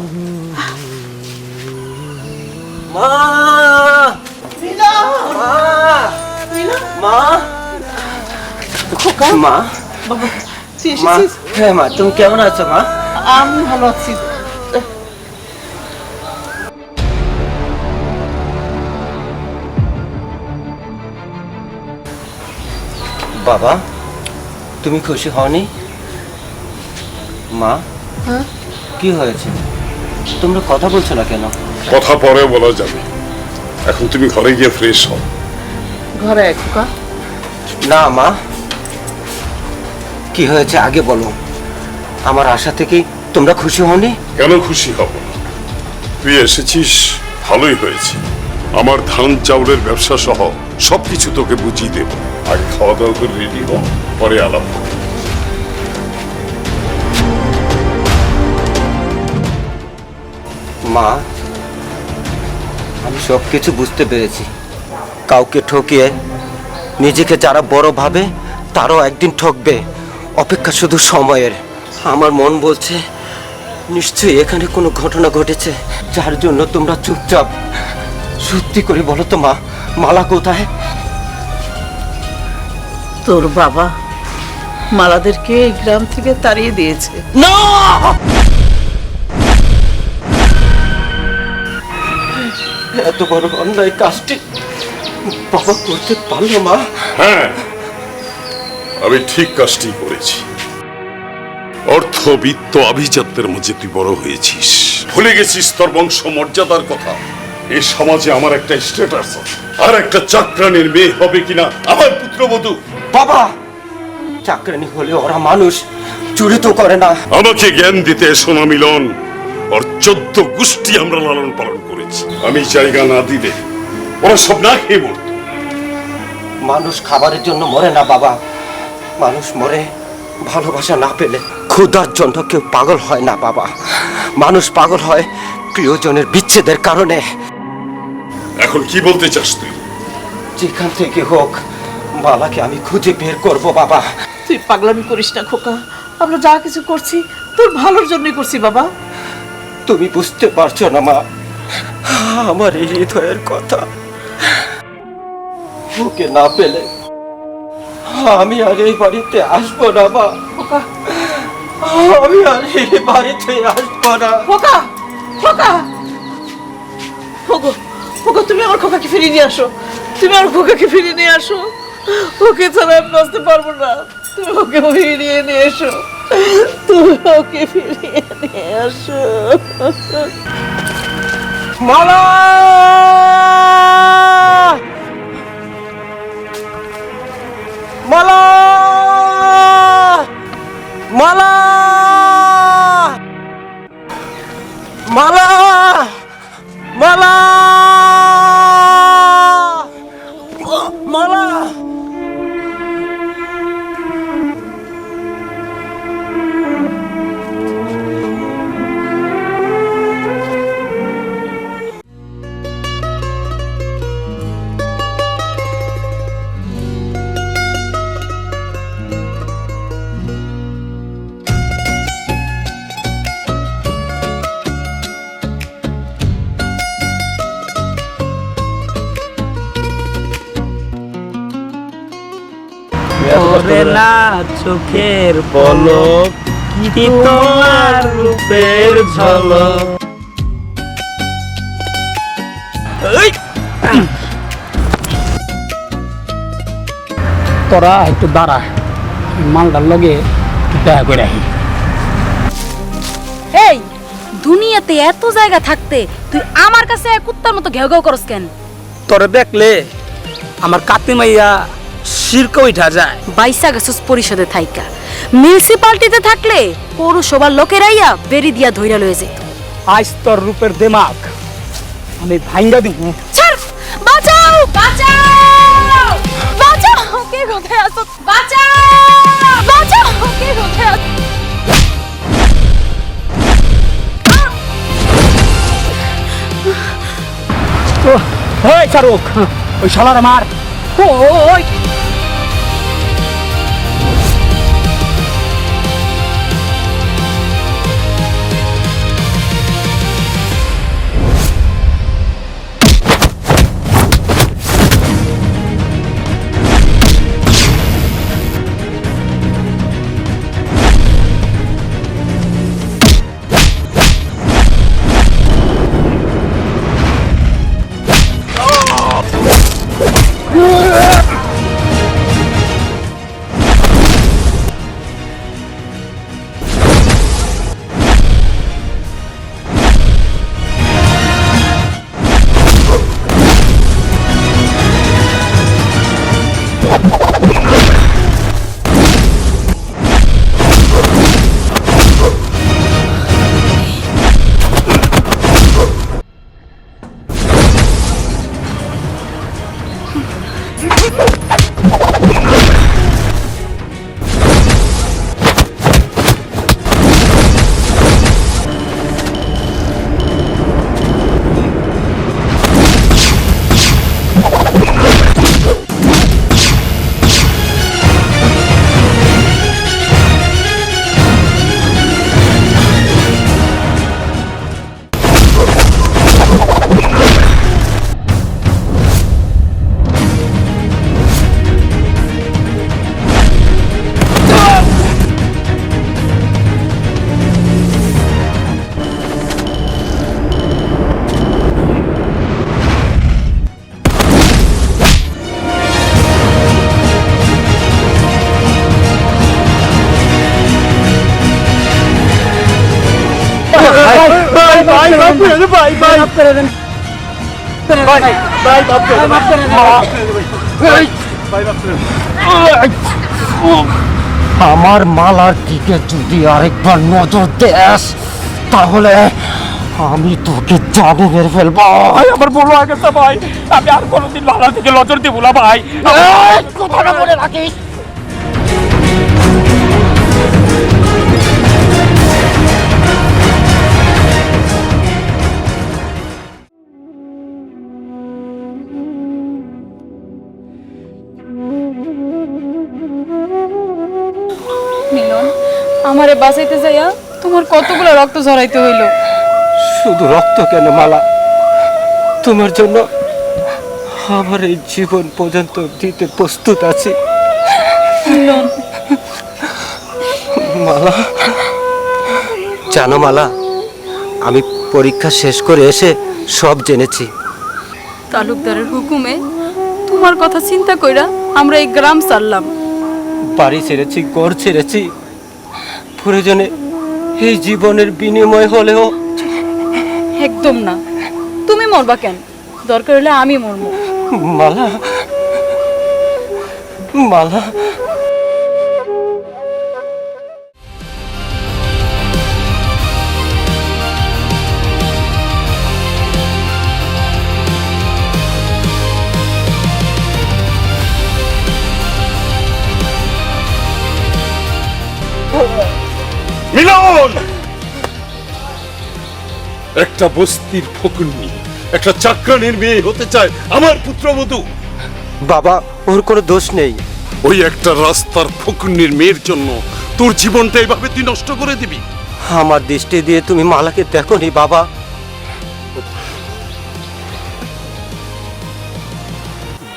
Speaker 7: মা, মা, মা,
Speaker 4: খোকা,
Speaker 7: মা,
Speaker 4: বাবা তুই
Speaker 7: মা,
Speaker 4: এসেছিস?
Speaker 7: হ্যাঁ মা, তুমি কেমন আছো মা?
Speaker 4: আমি ভালো আছি।
Speaker 7: বাবা, তুমি খুশি হওনি? মা, কি হয়েছে? তোমরা কথা বলছো না কেন?
Speaker 3: কথা পরে বলা যাবে, এখন তুমি ঘরে গিয়ে ফ্রেশ হও।
Speaker 4: ঘরে আয় খোকা।
Speaker 7: না মা, কি হয়েছে আগে বলো। আমার আশা থেকেই তোমরা খুশি হওনি?
Speaker 3: কেন খুশি হব না? তুই এসেছিস, ভালোই হয়েছে। আমার ধান চাউলের ব্যবসা সহ সবকিছু তোকে বুঝিয়ে দেব। আগে খাওয়া দাওয়া করে রেডি হ, পরে আলাপ করব।
Speaker 7: মা, আমি সবকিছু বুঝতে পেরেছি। কাউকে ঠকিয়ে নিজেকে যারা বড় ভাবে তারাও একদিন ঠকবে, অপেক্ষা শুধু সময়ের। আমার মন বলছে নিশ্চয়ই এখানে কোনো ঘটনা ঘটেছে যার জন্য তোমরা চুপচাপ। সত্যি করে বলো তো মা, মালা কোথায়?
Speaker 4: তোর বাবা মালাদেরকে এই গ্রাম থেকে তাড়িয়ে দিয়েছে।
Speaker 7: না, এত বড় অন্যায় কাজটি বাবা করতে পারলো মা?
Speaker 3: হ্যাঁ, আমি ঠিক কাজটি করেছি। অর্থ, বিত্ত, আভিজাত্যের মধ্যে তুই বড় হয়েছিস, ভুলে গেছিস তোর বংশ মর্যাদার কথা। এই সমাজে আমার একটা স্ট্যাটাস আছে, আর একটা চাকরানির মেয়ে হবে কিনা আমার পুত্রবধূ।
Speaker 7: বাবা, চাকরানি হলে ওরা মানুষ, চুরি তো করে না।
Speaker 3: আমাকে জ্ঞান দিতে এসো না মিলন। ওর 14 গোষ্ঠী আমরা লালন পালন করেছি, আমি জায়গা না দিলে ওরা সব না খেয়ে মরত।
Speaker 7: মানুষ খাবারের জন্য মরে না বাবা, মানুষ মরে ভালোবাসা না পেলে। ক্ষুধার জন্য কেউ পাগল হয় না বাবা, মানুষ পাগল হয় প্রিয়জনের বিচ্ছেদের কারণে।
Speaker 3: এখন কি বলতে চাস তুই?
Speaker 7: যেখান থেকে হোক মালাকে আমি খুঁজে বের করব বাবা।
Speaker 4: তুই পাগলামি করিস না খোকা, আমরা যা কিছু করছি তোর ভালোর জন্যই করছি বাবা।
Speaker 7: তুমি বুঝতে পারছো না মা আমার এই হৃদয়ের কথা। ওকে না পেলে আমি আর এই বাড়িতে আসবো না মা।
Speaker 4: খোকা,
Speaker 7: আমি আর এই বাড়িতে আসবো না।
Speaker 4: খোকা, খোকা, ওগো, ওগো, তুমি আমার খোকাকে ফিরিয়ে নিয়ে আসো, তুমি আমার খোকাকে ফিরিয়ে নিয়ে আসো। ওকে ছাড়া আমি বাঁচতে পারবো না। তুমি ওকে ফিরিয়ে নিয়ে এসো, তুমি ওকে ফিরিয়ে নিয়ে আসো।
Speaker 8: মালা মালা মালা মালা মালা মালা
Speaker 10: ওরে না চোখের পলক কি তোমার রূপের ঝলক। তোরা একটু দাঁড়া, মালটার লগে দেখা করে আহি।
Speaker 6: এই দুনিয়াতে এত জায়গা থাকতে তুই আমার কাছে কুত্তার মতো ঘেউ ঘেউ করস কেন?
Speaker 10: তোরে দেখলে আমার কাতে মাইয়া শিরকে উঠা যায়।
Speaker 6: বাইসা গেছস পরিষদে থাইকা, মিউনিসিপালিটিতে থাকলে পৌরসভার লোকেরাইয়া বেরি দিয়া ধইরা লয়ে যেত।
Speaker 10: আজ তোর রূপের দিমাগ আমি ভাঙ্গা দিব।
Speaker 6: ছাড়, বাঁচাও বাঁচাও বাঁচাও, কে কোথায় আছো? বাঁচাও বাঁচাও, কে কোথায় আছো?
Speaker 10: ওই শাহরুখ, ওই শালার মার। ওই
Speaker 8: আমার মালার দিকে যদি আরেকবার নজর দেস তাহলে আমি তোকে জানে মেরে ফেলবো।
Speaker 10: ভাই আমার বলো আগে ভাই, আমি আর কোনোদিন মালার দিকে নজর দিব না ভাই।
Speaker 8: কথাটা বলে রাখিস।
Speaker 6: মিলন, আমারে বাঁচাইতে যাইয়া তোমার কতগুলো রক্ত ঝরাইতে হইল।
Speaker 8: শুধু রক্ত কেন মালা, তোমার জন্য আমার এই জীবন পর্যন্ত দিতে প্রস্তুত আছি। মালা, জানো মালা, আমি পরীক্ষা শেষ করে এসে সব জেনেছি।
Speaker 6: তালুকদারের হুকুমে তোমার কথা চিন্তা কইরা আমরা এই গ্রাম ছাড়লাম।
Speaker 8: বাড়ি ছেড়েছি, ঘর ছেড়েছি, প্রয়োজনে এই জীবনের বিনিময় হলেও।
Speaker 6: একদম না, তুমি মরবা কেন? দরকার হলে আমি মরবো।
Speaker 2: মালা, মালা।
Speaker 3: মিলন! একটা বস্তির ফকুন্নি, একটা চাকরানির মেয়ে হতে চায় আমার পুত্রবধূ।
Speaker 7: বাবা, ওর কোনো দোষ নেই।
Speaker 3: ওই একটা রাস্তার ফকুন্নির মেয়ের জন্য তোর জীবনটা এভাবে তুই নষ্ট করে দিবি?
Speaker 7: আমার দৃষ্টি দিয়ে তুমি মালাকে দেখোনি বাবা।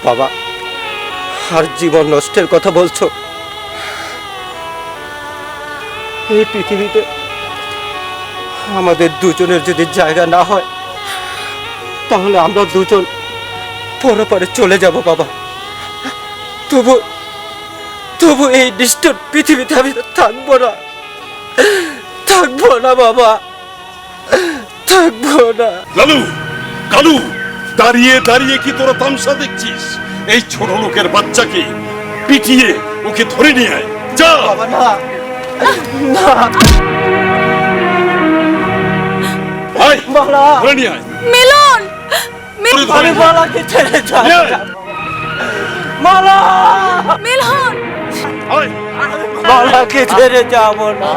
Speaker 7: বাবা, আর জীবন নষ্টের কথা বলছো? এই পৃথিবীতে আমাদের দুজনের যদি জায়গা না হয়, তাহলে আমরা দুজন পরপারে চলে যাব বাবা। তবু তবু এই নিষ্ঠুর পৃথিবীতে আমি থাকবো না, থাকবো না বাবা, থাকবো না।
Speaker 3: লালু, কালু, দাঁড়িয়ে দাঁড়িয়ে কি তোরা তামসা দেখছিস? এই ছোট লোকের বাচ্চাকে পিটিয়ে ওকে ধরে নিয়ে আয়, যা।
Speaker 7: বাবা না, না,
Speaker 3: আয়,
Speaker 7: মালা,
Speaker 3: ধরে নিয়ে আয়।
Speaker 6: মিলন!
Speaker 7: আমি মালাকে ছেড়ে যাই।
Speaker 3: নিয়ে আয়।
Speaker 7: মালা,
Speaker 6: মিলন!
Speaker 3: আয়।
Speaker 7: মালাকে ছেড়ে যাব না,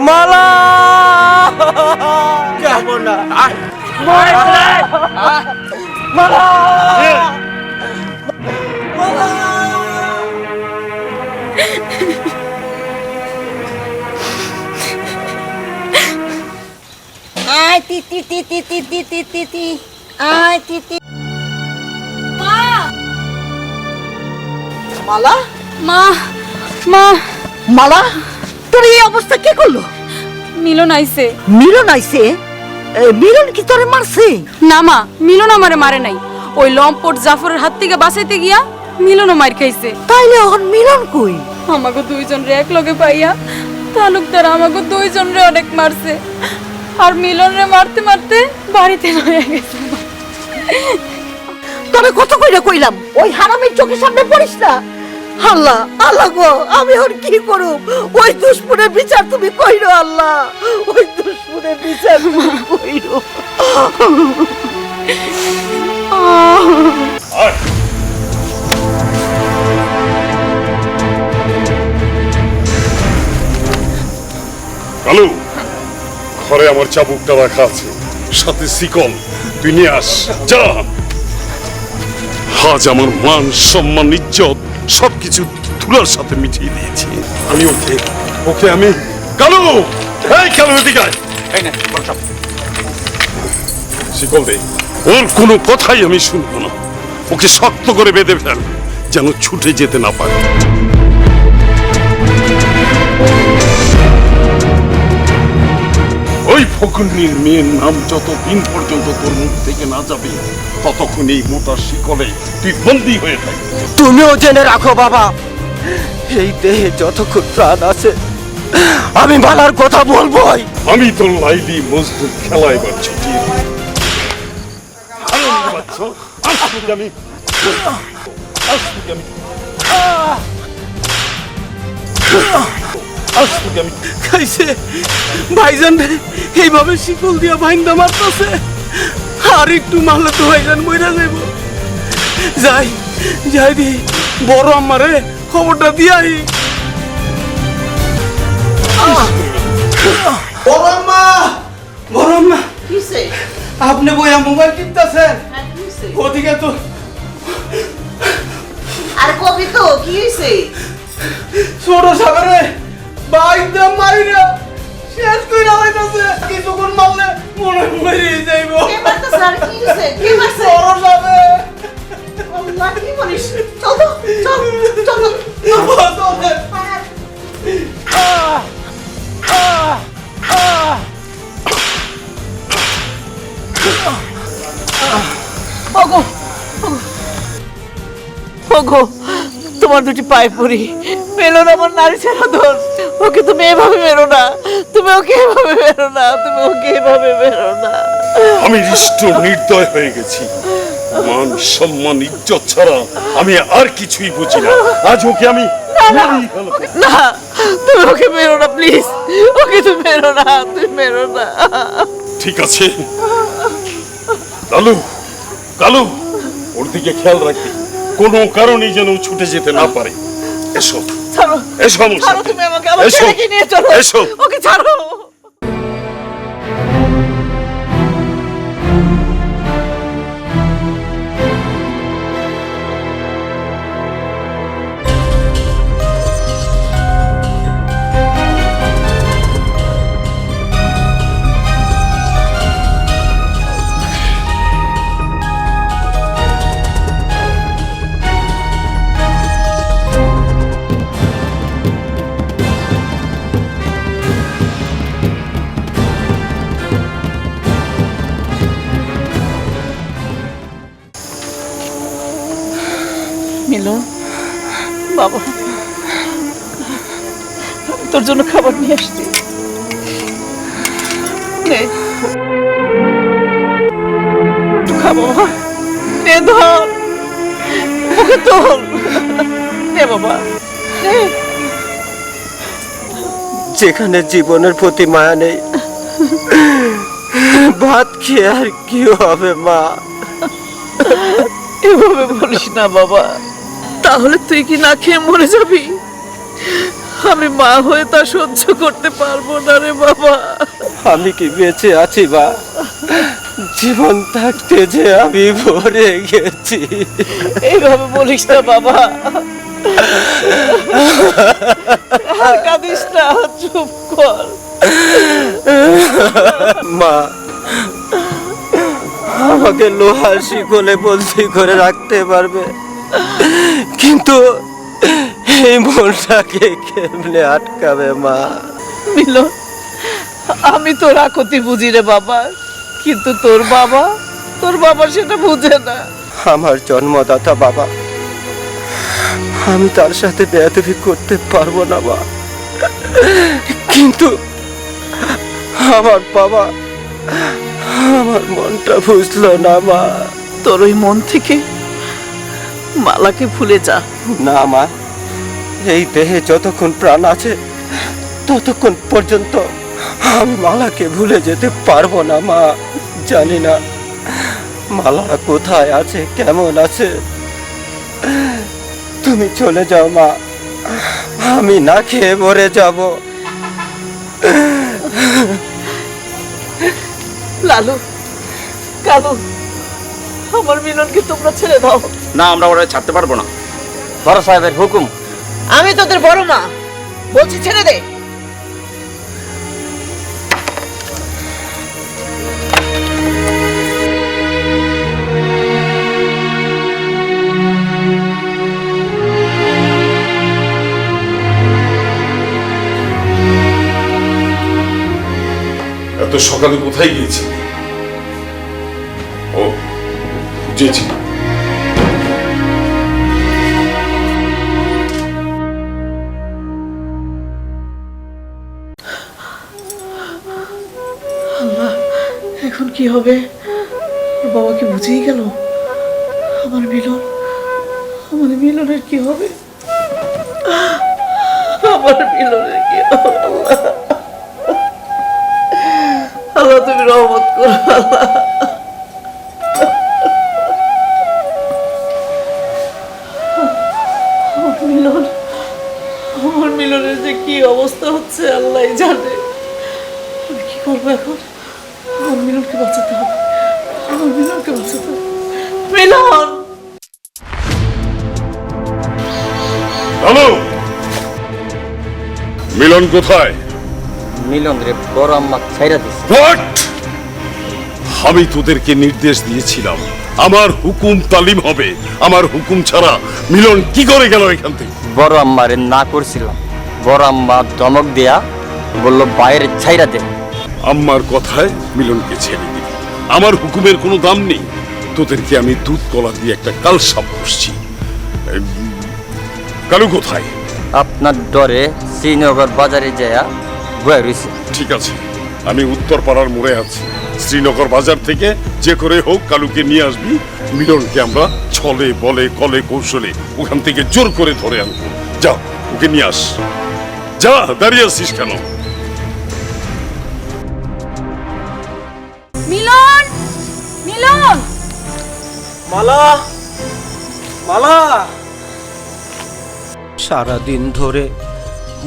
Speaker 7: মালা, যাব না, মালা, মালা,
Speaker 3: নিয়ে আয়।
Speaker 7: মালা।
Speaker 5: আয় তিতি তিতি তিতি তিতি তি আয় তিতি। মালা,
Speaker 6: মা, মা,
Speaker 5: মালা, তোর এই অবস্থা কে করলো?
Speaker 6: মিলন আইছে।
Speaker 5: মিলন আইছে? মিলন কি তোরে মারছে?
Speaker 6: না মা, মিলন আমারে মারে নাই। ওই লম্পট জাফরের হাত থেকে বাঁচাইতে গিয়া মিলনও মার খাইছে।
Speaker 5: তাইলে এখন মিলন কই?
Speaker 6: আমাকে দুইজন রে এক লগে পাইয়া তালুকদার আমাকে দুইজন রে অনেক মারছে, আর মিলন রে মারতে মারতে বাড়িতে লয়ে গেছে।
Speaker 5: তোরে কত কইরা কইলাম ওই হারামির চোখের সামনে পড়িস না। আল্লাহ, আল্লাহ গো, আমি ওর কি করব? ওই দুশমনের বিচার তুমি কইরো আল্লাহ, ওই দুশমনের বিচার তুমি কইরো।
Speaker 3: আয়। কালু, ঘরে আমার চাবুকটা রাখা আছে, সাথে শিকল, তুই নিয়ে আস, যা। আজ আমার মান, সম্মান, ইজ্জত সবকিছু ধুলার সাথে মিটিয়ে দিয়েছি আমি। ওকে ওকে আমি। কালু, এই কালু, এদিকে আয়। শিকল দে, ওর কোনো কথাই আমি শুনবো না। ওকে শক্ত করে বেঁধে ফেল, যেন ছুটে যেতে না পারে। ওই ফকুন্নির মেয়ের নাম যতদিন পর্যন্ত তোর মুখ থেকে না যাবে, ততক্ষণ এই মোটা শিকলে তুই বন্দী হয়ে থাকবি।
Speaker 7: তুমিও জেনে রাখো বাবা, এই দেহে যতক্ষণ প্রাণ আছে আমি মালার কথা বলবোই।
Speaker 3: আমি তো লাইলি মজদুর খেলা এবার ছুটিয়ে দিই।
Speaker 8: খাইছে ভাইজান রে, এইভাবে শিকল দিয়া ভাইন্দা মারতেছে। আর একটু মারলে তো ভাইজান মইরা যাইব। যাই যাই দি বড় আম্মারে খবরটা দিয়াই। বড় আম্মা, বড় আম্মা,
Speaker 4: কিসে?
Speaker 8: আপনি বইয়া মোবাইল টিপতেছেন? ওদিকে তো
Speaker 4: আর কবি তো কি হইছে?
Speaker 8: ছোট সাগরে বাইদা মাইরা শেষ কইরা হইতাছে। কিছুক্ষণ মারলে মনে মরে যাইব।
Speaker 4: কে মারতাছে? আর কি হইছে? কে মারছে?
Speaker 8: বড় সাগরে
Speaker 4: আল্লাহ, কি বলিস? চল তো, চল, চল,
Speaker 5: ওগো, ওগো, তোমার দুটি পায়ে পড়ি, মেলো না আমার নারী ছেড়া দোষ। ওকে তুমি এভাবে মেরো না, তুমি ওকে এভাবে মেরো না, তুমি ওকে এভাবে মেরো না।
Speaker 3: আমি হৃষ্ট নির্দয় হয়ে গেছি। মান সম্মান ইজ্জত ছাড়া আমি আর কিছুই বুঝি না। আজ ওকে আমি মেরেই ফেলবো।
Speaker 4: না, তুমি ওকে মেরো না প্লিজ, ওকে তুমি মেরো না, তুমি মেরো না।
Speaker 3: ঠিক আছে কালু, কালু ওর দিকে খেয়াল রাখবি, কোনো কারণেই যেন ও ছুটে যেতে না পারে। এসো
Speaker 4: ছাড়ো,
Speaker 3: এসো আমার
Speaker 4: ছাড়ো,
Speaker 3: সাথে।
Speaker 4: তুমি আমাকে আমার
Speaker 3: এসো,
Speaker 4: ছেলেকে নিয়ে চলো,
Speaker 3: এসো।
Speaker 4: ওকে ছাড়ো। মিলন বাবা, আমি তোর জন্য খাবার নিয়ে আসছি, নে একটু খা বাবা, নে ধর, ওকে তোল, নে বাবা নে।
Speaker 7: যেখানে জীবনের প্রতি মায়া নেই, ভাত খেয়ে আর কি হবে মা?
Speaker 4: এভাবে বলিস না বাবা, তাহলে তুই কি না খেয়ে মরে যাবি? আমি মা হয়ে তা সহ্য করতে পারবো না রে বাবা।
Speaker 7: আমি কি বেঁচে আছি বা? জীবন থাকতে যে আমি ভরে গেছি।
Speaker 4: এইভাবে বলিস না বাবা, আর কাঁদিস না, চুপ কর।
Speaker 7: মা আমাকে লোহার শিকলে বন্দি করে রাখতে পারবে, কিন্তু এই মনটাকে কেমনে আটকাবে মা?
Speaker 4: মিলন, আমি তোর আকতি বুঝি রে বাবা, কিন্তু তোর বাবা সেটা বুঝে না।
Speaker 7: আমার জন্মদাতা বাবা, আমি তার সাথে বেয়াদবি করতে পারবো না মা, কিন্তু আমার বাবা আমার মনটা বুঝলো না মা।
Speaker 4: তোর ওই মন থেকে মালাকে ভুলে যা।
Speaker 7: না মা, এই দেহে যতক্ষণ প্রাণ আছে ততক্ষণ পর্যন্ত আমি মালাকে ভুলে যেতে পারবো না মা। জানি না মালা কোথায় আছে, কেমন আছে। তুমি চলে যাও মা, আমি না খেয়ে মরে যাব।
Speaker 4: লালু, কালু, আমার মিলনকে তোমরা ছেড়ে দাও।
Speaker 10: না, আমরা ওরা ছাড়তে পারবো না।
Speaker 7: বড় সাহেবের হুকুম।
Speaker 4: আমি তোদের বড় মা, বলছি ছেড়ে দে।
Speaker 3: এত সকালে কোথায় গিয়েছি? ও বুঝেছি,
Speaker 4: এখন কি হবে? ওর বাবা কি বুঝেই গেল? আমার মিলনের কি হবে? আমার মিলনের কি হবে? আল্লাহ তুমি রহমত করো। আমার মিলনের যে কি অবস্থা হচ্ছে আল্লাহ জানে। আমি কি করবো এখন? আমার মিলনকে বাঁচাতে হবে, আমার মিলনকে বাঁচাতে হবে। মিলন!
Speaker 3: হ্যালো, মিলন কোথায়?
Speaker 7: মিলন রে বড় আম্মা ছাইরা দিছে।
Speaker 3: What? আমি তোদেরকে নির্দেশ দিয়েছিলাম আমার হুকুম তালিম হবে, আমার হুকুম ছাড়া মিলন কি করে গেল এখান থেকে?
Speaker 7: বড় আম্মারে না করছিলাম, বড় আম্মা ধমক দেয়া বলল বাইরে ছাইরা দে।
Speaker 3: আম্মার কথায় মিলনকে ছেড়ে দিবি, আমার হুকুমের কোনো দাম নেই। তোদেরকে আমি দুধ কলা দিয়ে একটা কালসাপ বসছি। কালু কোথায়?
Speaker 7: আপনার ডরে শ্রীনগর বাজারে যায়া বয়ে রইছে।
Speaker 3: ঠিক আছে, আমি উত্তর পাড়ার মোড়ে আছি, শ্রীনগর বাজার থেকে যে করে হোক কালুকে নিয়ে আসবি। মিলনকে আমরা ছলে বলে কলে কৌশলে ওখান থেকে জোর করে ধরে আনবো। যা, ওকে নিয়ে আস। যা, দাঁড়িয়ে আছিস কেন?
Speaker 6: মিলন, মিলন,
Speaker 10: মালা, মালা।
Speaker 7: সারাদিন ধরে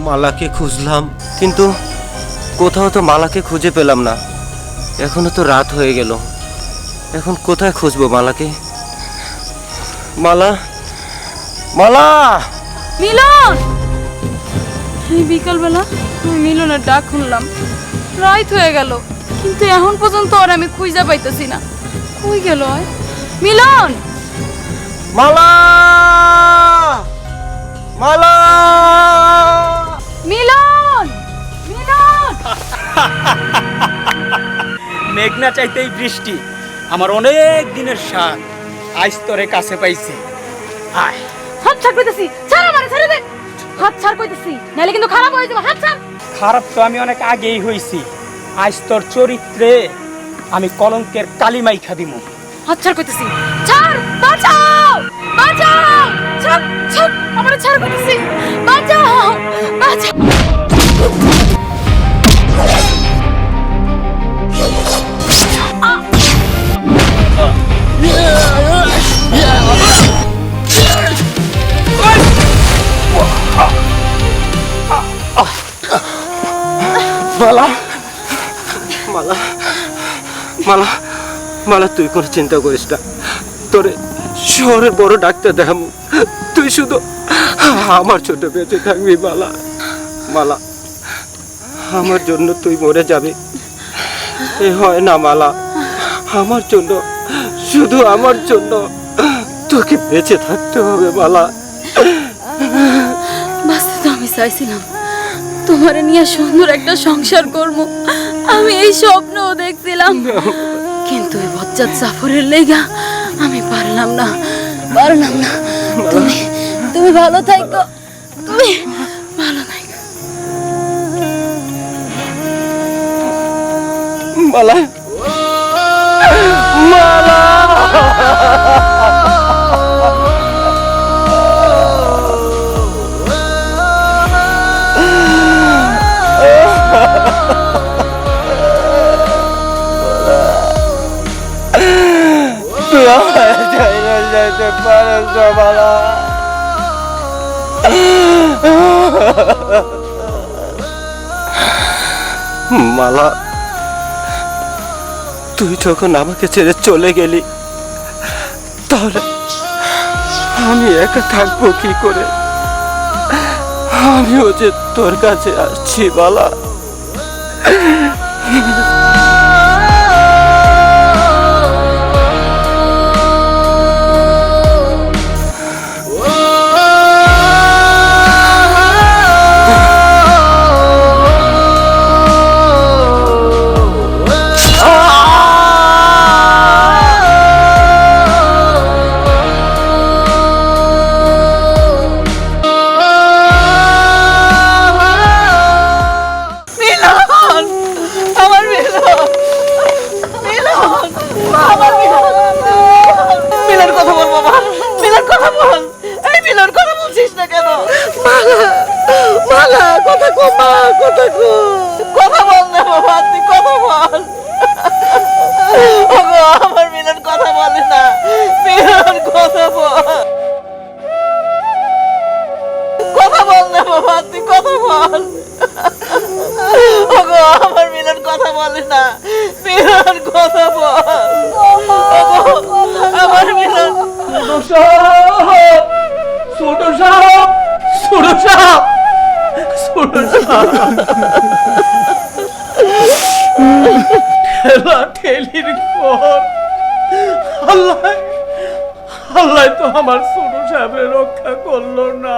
Speaker 7: মালাকে খুঁজলাম, কিন্তু কোথাও তো মালাকে খুঁজে পেলাম না। এখনো তো রাত হয়ে গেল, এখন কোথায় খুঁজবো মালাকে? মালা, মালা।
Speaker 6: মিলন। এই বিকালবেলা আমি মিলনের ডাক শুনলাম, রাত হয়ে গেল, কিন্তু এখন পর্যন্ত আর আমি খুঁজে পাইতেছি না। কই গেল মিলন?
Speaker 10: মালা, মালা।
Speaker 6: মিলন, মিলন।
Speaker 10: মেঘনা চাইতেই বৃষ্টি, আমার অনেক দিনের স্বাদ আজ তোরে কাছে পাইছি। আয়।
Speaker 6: হাত ছাড় কইতেছি, ছাড় আমারে, ছেড়ে দে। হাত ছাড় কইতেছি, নালে কিন্তু খারাপ হয়ে যাবে। হাত ছাড়।
Speaker 10: খারাপ তো আমি অনেক আগেই হইছি, আজ তোর চরিত্রে আমি কলঙ্কের কালি মাইখা দিমু।
Speaker 6: হাত ছাড় কইতেছি, ছাড়। বাঁচাও, বাঁচাও। ছাড়, ছাড় আমারে, ছাড় কইতেছি। বাঁচাও, বাঁচাও।
Speaker 7: মালা, মালা, মালা, মালা, তুই কোনো চিন্তা করিস না। তোরে শহরের বড় ডাক্তার দেখাবো, তুই শুধু আমার ছোট বেঁচে থাকবি। মালা, মালা, আমার জন্য তুই মরে যাবি এ হয় না মালা। আমার জন্য, শুধু আমার জন্য তোকে বেঁচে থাকতে হবে মালা।
Speaker 6: বাঁচতে তো আমি চাইছিলাম, তোমারে নিয়ে সুন্দর একটা সংসার করব, আমি এই স্বপ্নও দেখছিলাম, কিন্তু এই বজ্জাত জাফরের লেগা আমি পারলাম না, পারলাম না। তুমি তুমি ভালো থাকো, তুমি ভালো থাকো।
Speaker 7: মালা, মালা। তুই আমার চাইলে যেতে পারিস না মালা। মালা, তুই যখন আমাকে ছেড়ে চলে গেলি, তাহলে আমি একা থাকবো কি করে? আমিও যে তোর কাছে আসছি মালা। আল্লাহ তো আমার ছোট সাহেবের রক্ষা করলো না।